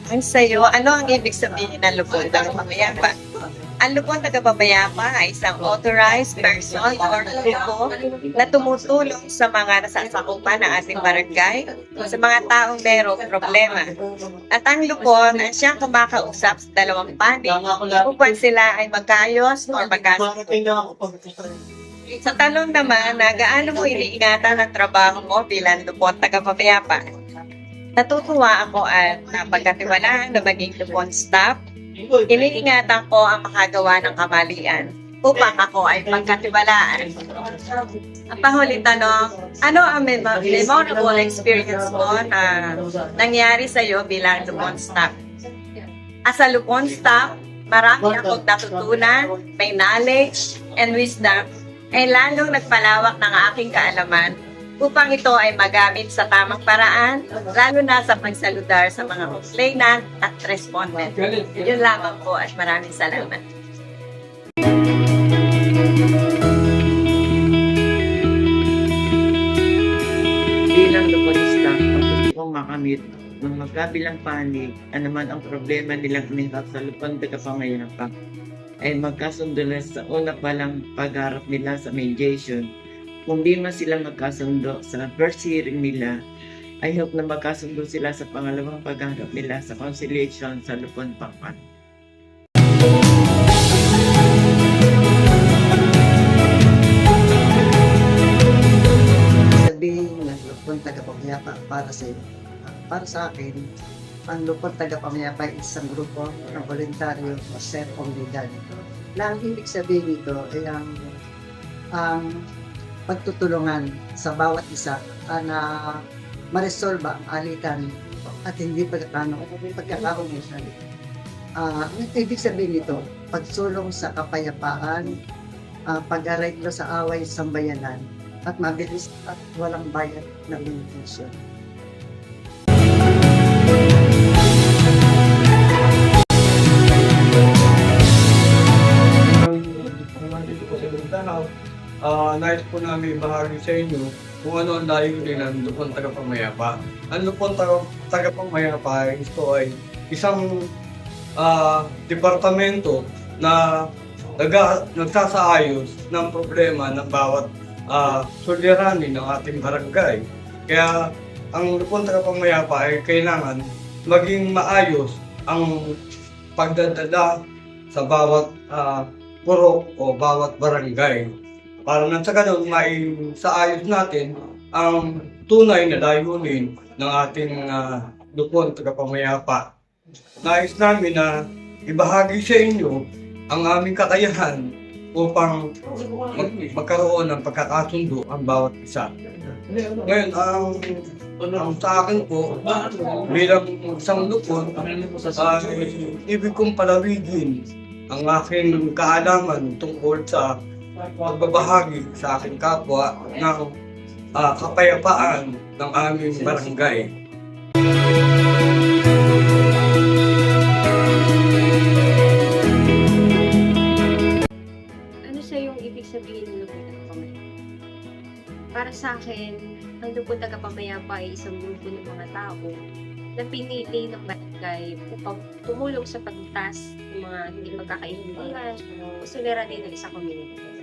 Ang sayo, ano ang ibig sabihin ng lupon tagapagmayapa? Ang lupon tagapagmayapa ay isang authorized person or grupo na tumutulong sa mga nasasakupan ng ating barangay, sa mga taong mayroong problema. At ang lupon ay siyang kumakausap sa dalawang panig upang sila ay magkayos o magkasundo. Sa tanong naman na gaano mo iniingatan ang trabaho mo bilang lupon tagapagmayapa? Natutuwa ako at napagkatiwalaan na maging lupon staff. Iniingatan ko ang makagawa ng kamalian upang ako ay pagkatiwalaan. Ang panghuli tanong, ano ang memorable experience mo na nangyari sa iyo bilang lupon staff? As a lupon staff, marami akong natutunan, may knowledge and wisdom ay lalong nagpalawak ng aking kaalaman upang ito ay magamit sa tamang paraan, lalo na sa pagsaludar sa mga complainant at respondent. Yun lamang po at maraming salamat. Bilang luponista, ang gusto kong makamit ng magkabilang panig, naman ang problema nilang minat sa lupon tagapangmayapa ay magkasundo na sa una palang pagharap nila sa mediation. Kung di man sila magkasundo sa first hearing nila, I hope na magkasundo sila sa pangalawang pagharap nila sa conciliation sa Lupon Pampan. Sabihin ng lupon tagapagmayapa para sa iyo. Para sa akin, ang lupon tagapagmayapa ay isang grupo ng voluntaryo o self-obligan. Na ang ibig sabihin nito ay ang pagtutulungan sa bawat isa na maresolba ang alitan at hindi pagkakaungusan. Ang ibig sabihin nito, pagsulong sa kapayapaan, pag-araylo sa away sa sambayanan, at mabilis at walang bayad na limitasyon. Nais po namin bahagi sa inyo kung ano ang layunin ng lupon tagapagmayapa. Ang lupon tagapagmayapa ay isang departamento na nagsasaayos ng problema ng bawat suliranin ng ating barangay. Kaya ang lupon tagapagmayapa ay kailangan maging maayos ang pagdadala sa bawat purok o bawat barangay. Para nang sa ganun, maisaayos natin ang tunay na layunin ng ating lupon tagapagmayapa. Nais namin na ibahagi sa inyo ang aming kakayahan upang magkaroon ng pagkakasundo ang bawat isa. Ngayon, ang sa akin po, bilang isang lupon, ibig kong palawigin ang aking kaalaman tungkol sa pagbabahagi sa aking kapwa ng kapayapaan ng aming barangay. Ano sa yung ibig sabihin ng lupon tagapagmayapa? Para sa akin, ang lupon tagapagmayapa ay isang grupo ng mga tao na pinili ng barangay upang tumulong sa pagtas ng mga hindi magkakaintindihan o suliranin ng isang komunidad.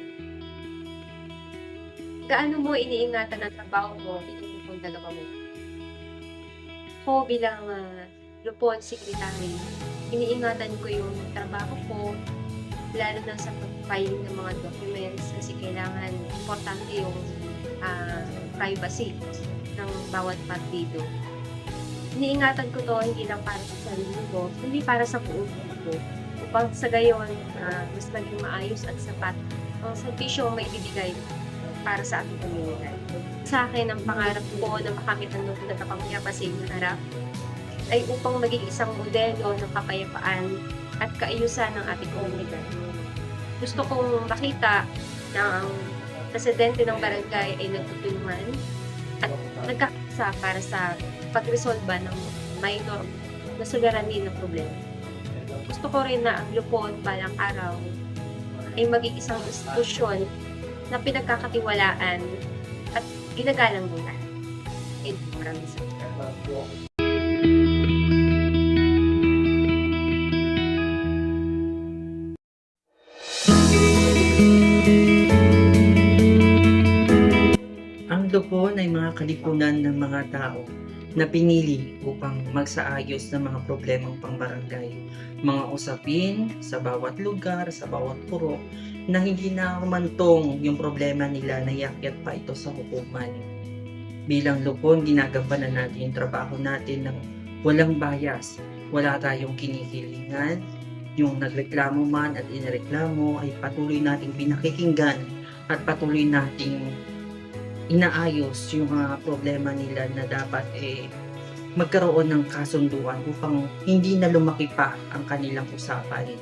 Gaano mo iniingatan ang trabaho mo bilang lupon tagapagmayapa? Ako bilang lupon secretary, iniingatan ko yung trabaho ko, lalo na sa pag-filing ng mga documents kasi kailangan importante yung privacy ng bawat partido. Iniingatan ko to hindi lang para sa sarili ko, hindi para sa buong mundo. Upang sa gayon, mas maging maayos at sapat ang servisyo may ibibigay para sa ating komunidad. Sa akin, ang pangarap ko na makamit ang lupon tagapagmayapa sa inyong harap ay upang maging isang modelo ng kapayapaan at kaayusan ng ating komunidad. Gusto kong makita na ang presidente ng barangay ay nagtutulungan at nagkakasa para sa pagresolba ng minor na suliranin ng problema. Gusto ko rin na ang Lupon balang araw ay maging isang institusyon na pinagkakatiwalaan at ginagalang ng lahat. And maraming salamat. Ang Lupon ay mga kalipunan ng mga tao na pinili upang magsaayos ng mga problemang pangbarangay, mga usapin sa bawat lugar, sa bawat purok, na hindi na humantong yung problema nila na iakyat pa ito sa hukuman. Bilang Lupon, ginagampanan natin yung trabaho natin ng walang bias, wala tayong kinikilingan, yung nagreklamo man at inireklamo ay patuloy nating pinakikinggan at patuloy nating inaayos yung mga problema nila na dapat magkaroon ng kasunduan upang hindi na lumaki pa ang kanilang usapan.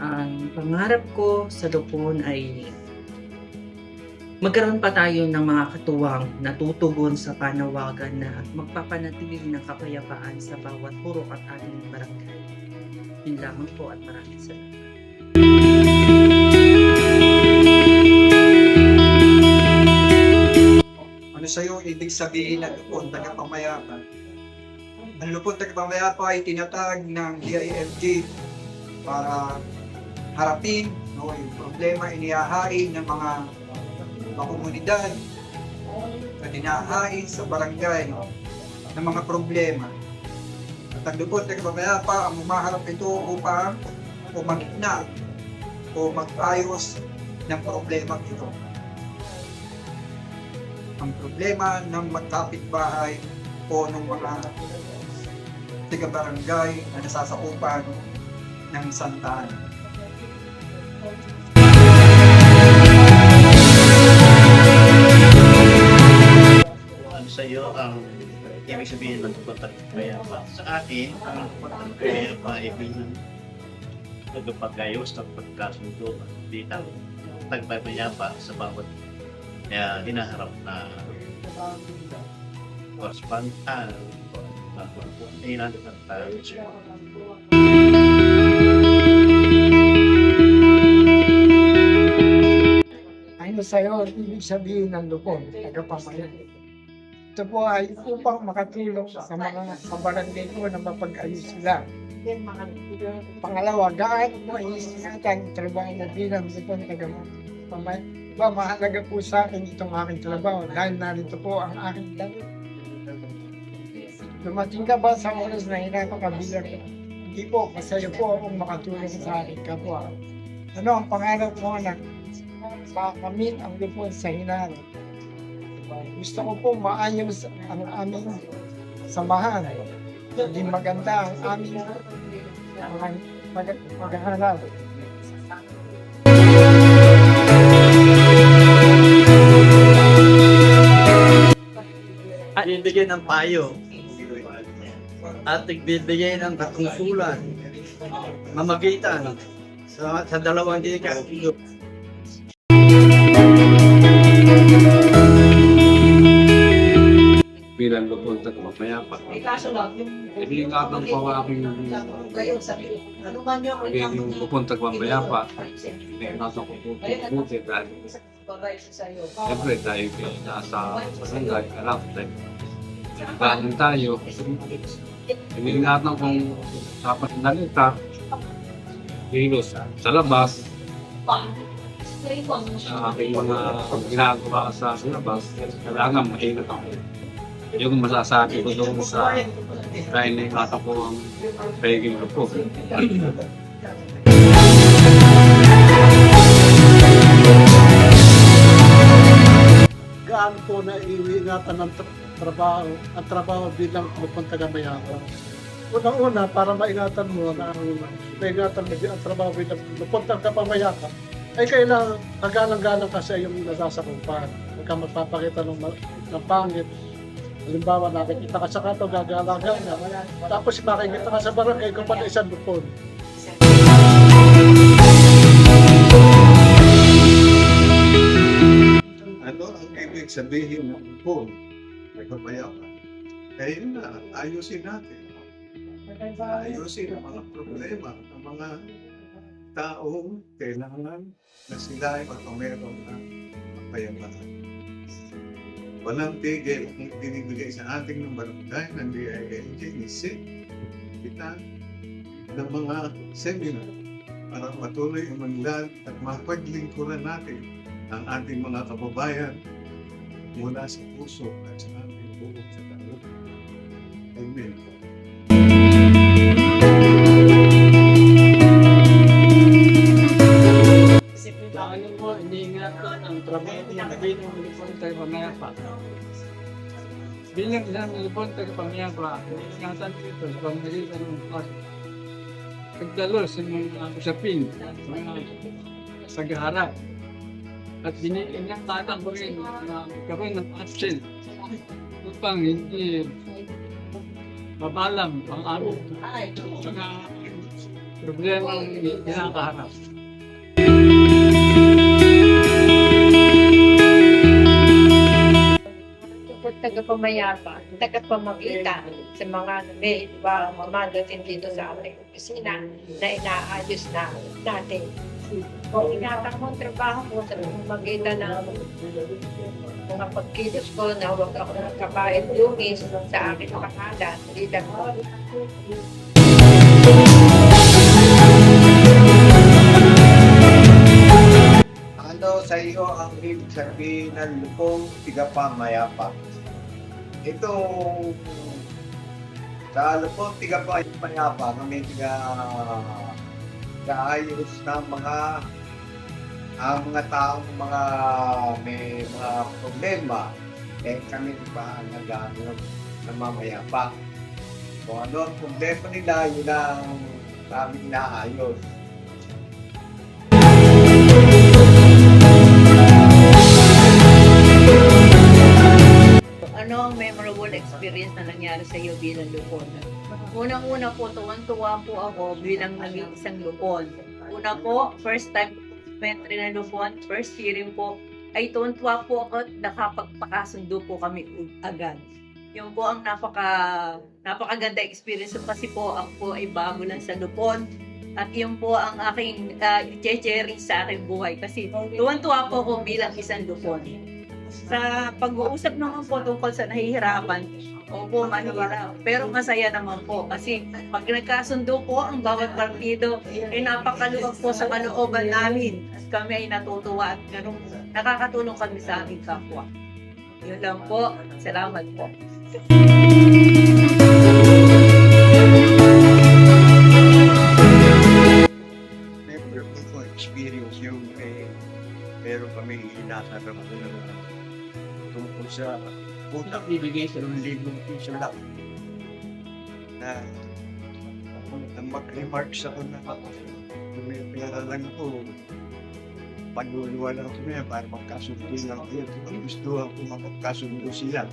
Ang pangarap ko sa Lupon ay magkaroon pa tayo ng mga katuwang na tutugon sa panawagan na magpapanatili ng kapayapaan sa bawat purok at ating barangay. Yun lamang po at maraming salamat. Ano sa'yo ibig sabihin ng lupon tagapamayapan? Ang lupon tagapamayapan ay tinatag ng DILG para harapin yung problema inihahain ng mga komunidad na dinahain sa barangay ng mga problema. At ang lupon tagapamayapan ang umaharap ito upang umagitna o mag-ayos ng problema ito. Ang problema ng magkapitbahay o ng mga taga-barangay na nasasakupan ng santaan. Ano sa iyo ang ibig sabihin ng pagpapayapa? Sa akin, ang pagpapayapa ay bilang nagpapagayos ng pagkasundo at bitang pagpapayapa sa bawat kaya hinaharap na korrespondan hinaharap tayo. Ano sa'yo, ibig sabihin ng lupon, tagapamayapan. Ito po ay upang makatulong sa mga kabarangay ko na mapag-ayos sila. Pangalawa, gaano mo iniingatan ang trabaho mo bilang lupon tagapamayapan. Mahalaga po sa akin itong aking trabaho dahil narito po ang aking laro. Dumating ka ba sa oras na hinapakabilang ko? Hindi po, masaya po akong makatulong sa aking kapwa. Ano ang pangarap mo na makamit ang lupon sa hinarap? Gusto ko po maayos ang aming samahan. Hindi maganda ang aming maghaharap. Bibigyan ng payo at nagbibigay ng katungkulan mamagitan sa dalawang dika. Bilang lupon sa kapapayapa. Iningatan ko ang aking magiging lupon sa kapapayapa. Iningatan ko po buti dahil siyempre tayo nasa barangay, alam tayo. Iningatan tayo. Iningatan kong dapat nalita, hilos sa labas, sa aking mga ginagawa sa labas, kailangan maingat ako. Yung masasabi ko doon sa dahil naingatan ko ang pagiging lupon. Gaano po na iingatan ng trabaho bilang lupon tagapamayapan? Unang-una, para maingatan mo na maingatan mo ang trabaho bilang lupon tagapamayapan, ay kailangan kagalang-galang kasi yung nasasakupan. Huwag ka magpapakita ng pangit Halimbawa, nakikita ka sa kanto, gagalaga na. Tapos makikita ka sa barangay kung pala isang lupon. Ano ang ibig sabihin ng lupon? Nagpapayapa. Kaya yun na, ayusin natin. Ayusin ang mga problema ng mga taong kailangan na sila ay magpameron ng kapayapaan. Walang tigil ang binibigay sa ating ng barangay ng DILG ni SID kita ng mga seminar para patuloy umunlad at mapaglingkuran natin ang ating mga kababayan mula sa puso at sa ating buong sa talo. Amen. Ano po, iniingat ko ang trabaho ng bilang lupon tagapangayapa. Bilang isang lupon tagapangayapa, ingatan ko ito sa pamilitan ng pagdalo sa mga usapin, sa mga sagharap. At iniingatan ko rin na magkaroon ng action upang hindi mabalam ang aming mga problema ang kinakaharap. Tagapamayapa, tagapamagitan sa mga may iba mamadating dito sa ating opisina na inaayos na natin. Ingatan mo ang trabaho mo sa pamamagitan ng mga pagkilos ko na huwag ako nagkabait lungis sa aking pangalan. Lilang mo. Ano sa iyo ang ibig sabihin ng lupong tigapamayapa? Ito sa lupong tigapamayapa kami kaayos ng mga taong may mga problema kami pa nag-ano ng mamayapa. Kung ano ang problema nila, yun ang aming naayos. Ano ang memorable experience na nangyari sa iyo bilang lupon? Unang-una po, tuwan-tuwa po ako bilang naging isang lupon. Una po, first time entry na lupon, first hearing po, ay tuwan-tuwa po ako at nakapagpakasundo po kami agad. Yung po ang napakaganda experience kasi po ako po ay bago lang sa lupon. At yun po ang aking i-cherish sa aking buhay kasi tuwan-tuwa po ako bilang isang lupon. Sa pag-uusap naman po tungkol sa nahihirapan, opo, mahirap. Pero masaya naman po kasi pag nagkasundo po ang bawat partido, ay napakaluwag po sa kalooban namin. At kami ay natutuwa at ganun, nakakatulong kami sa aming kapwa. Yun lang po. Salamat po. Never ko experience yung meron kami inasaramdaman na tungkol sa utang bibigay sa 2,000 piso lang na mag-remarks ako na may pinaralan ko panuluwa lang kami para magkasundo lang kayo. Gusto ako magkasundo sila.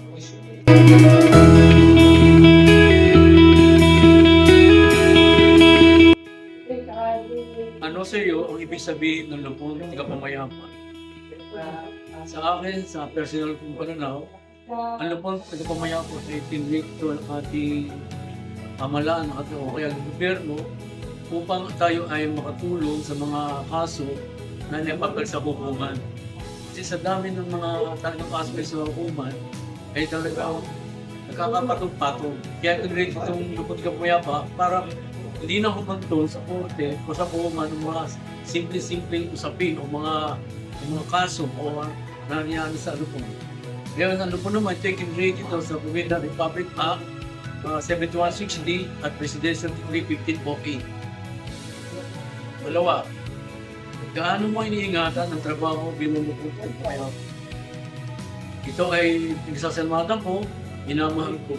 Ano sa iyo ang ibig sabihin ng lupon tagapamayapa? Sa akin, sa personal kong pananaw, ang lupon tagapamayapa ay tinrikto ng ating pamalaan o kaya ng gobyerno upang tayo ay makatulong sa mga kaso na napapal sa hukuman. Kasi sa dami ng mga talagang kaso sa hukuman ay talagang nakakapatong-patong. Kaya tinrikto itong lupon tagapamayapa para hindi na humantong sa korte o sa hukuman ng mga simple-simple usapin o mga kaso o nangyari sa lupon. Ngayon, ang lupon naman, taken rate ito sa Provincial Republic Act 7160 at Presidential Decree 1548. Dalawa, gaano mo iniingatan ang trabaho bilang lupon tagapamayapa? Ito ay pinagsasalmatan ko, minamahal ko.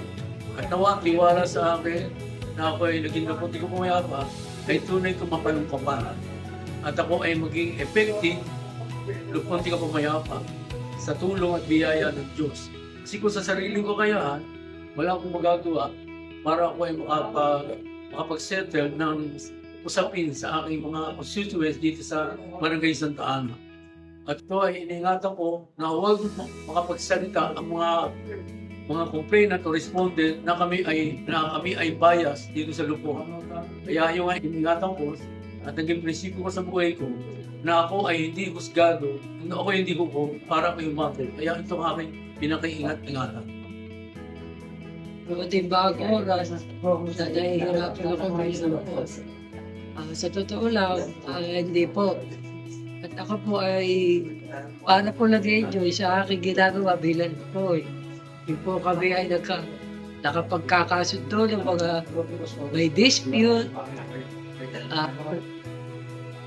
Katawa, tiwala sa akin na ako ay naging lupon tagapamayapa ay tunay kong mapalungkapan. At ako ay maging effective lupon tagapamayapa sa tulong at biyaya ng Diyos. Kasi kung sa sarili ko kaya, wala akong magagawa para ako ay makapag-settle ng usapin sa aking mga constituents dito sa Barangay Santa Ana. At ito ay iniingatan ko na huwag makapagsalita ang mga complainant o respondent na kami ay bias dito sa Lupon. Kaya yung iniingatan ko at naging prinsipyo ko sa buhay ko na ako ay hindi husgado, na ako ay hindi hukom para ako umabot. Kaya ito ang aking pinakaingat-ingatan. Buti bago oras, nahihirapan ako ngayon po. Sa totoo lang, hindi po. At ako po ay para po nag-enjoy sa aking ginagawa bilang po. Hindi po kami ay nakapagkakasundo ng mga may dispute.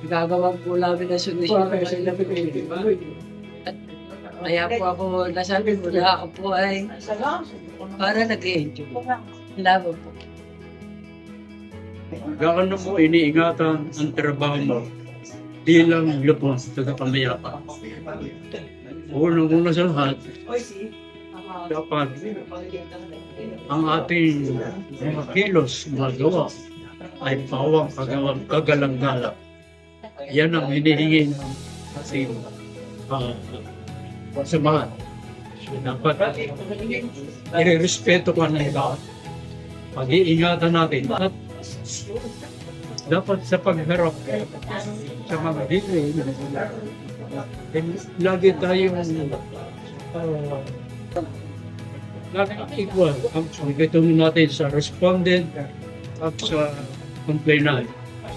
Gagawa po namin ng solusyon. At kaya po ako nasabi ko na ako po ay para nag-enjoy. Salamat po. Gaano mo iniingatan ang trabaho mo bilang Lupon tagapangmayapa? Unang-una sa lahat, dapat ang ating mga kilos, magawa ay pawang kagalang-galang. Yan ang hinihingi ng ating samahan. Dapat i-respeto ka na ito. Pag-iingatan natin. At dapat sa pagharap sa mga dito, lagi tayong lagi equal ang pagkatulong natin sa respondent at sa complainant.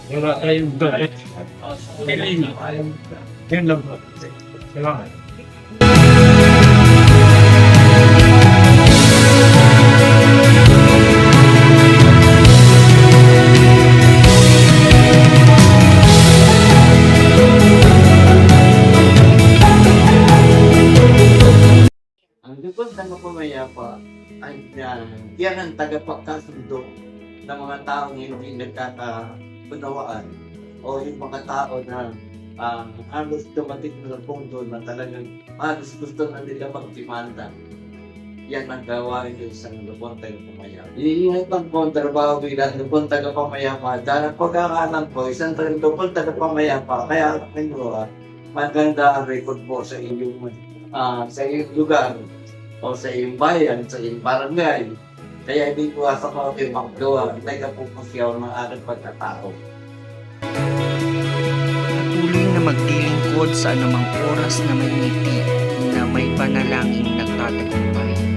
Wala tayong dapat piling. Yan lang. Salamat. Ang lupon tagapangmayapa ay yan ang tagapagkasundo ng mga taong hindi nagkakaunawaan o yung mga tao na halos dumating na punto na talagang halos gusto na nila magdemanda. Yan ang gawain yung isang lupon tagapangmayapa. Iingat po ang trabaho bilang lupon tagapangmayapa. Dahil ang pagkakalang po, isang lupon tagapangmayapa, kaya maganda ang record po sa inyong lugar o sa iyong bayan, sa iyong barangay. Kaya hindi ko asa ko kayo maggawa. Nagkapupusyaw ng aking pagkatao. Patuloy na maglilingkod sa anumang oras na may ngiti na may panalangin nagtatagumpay.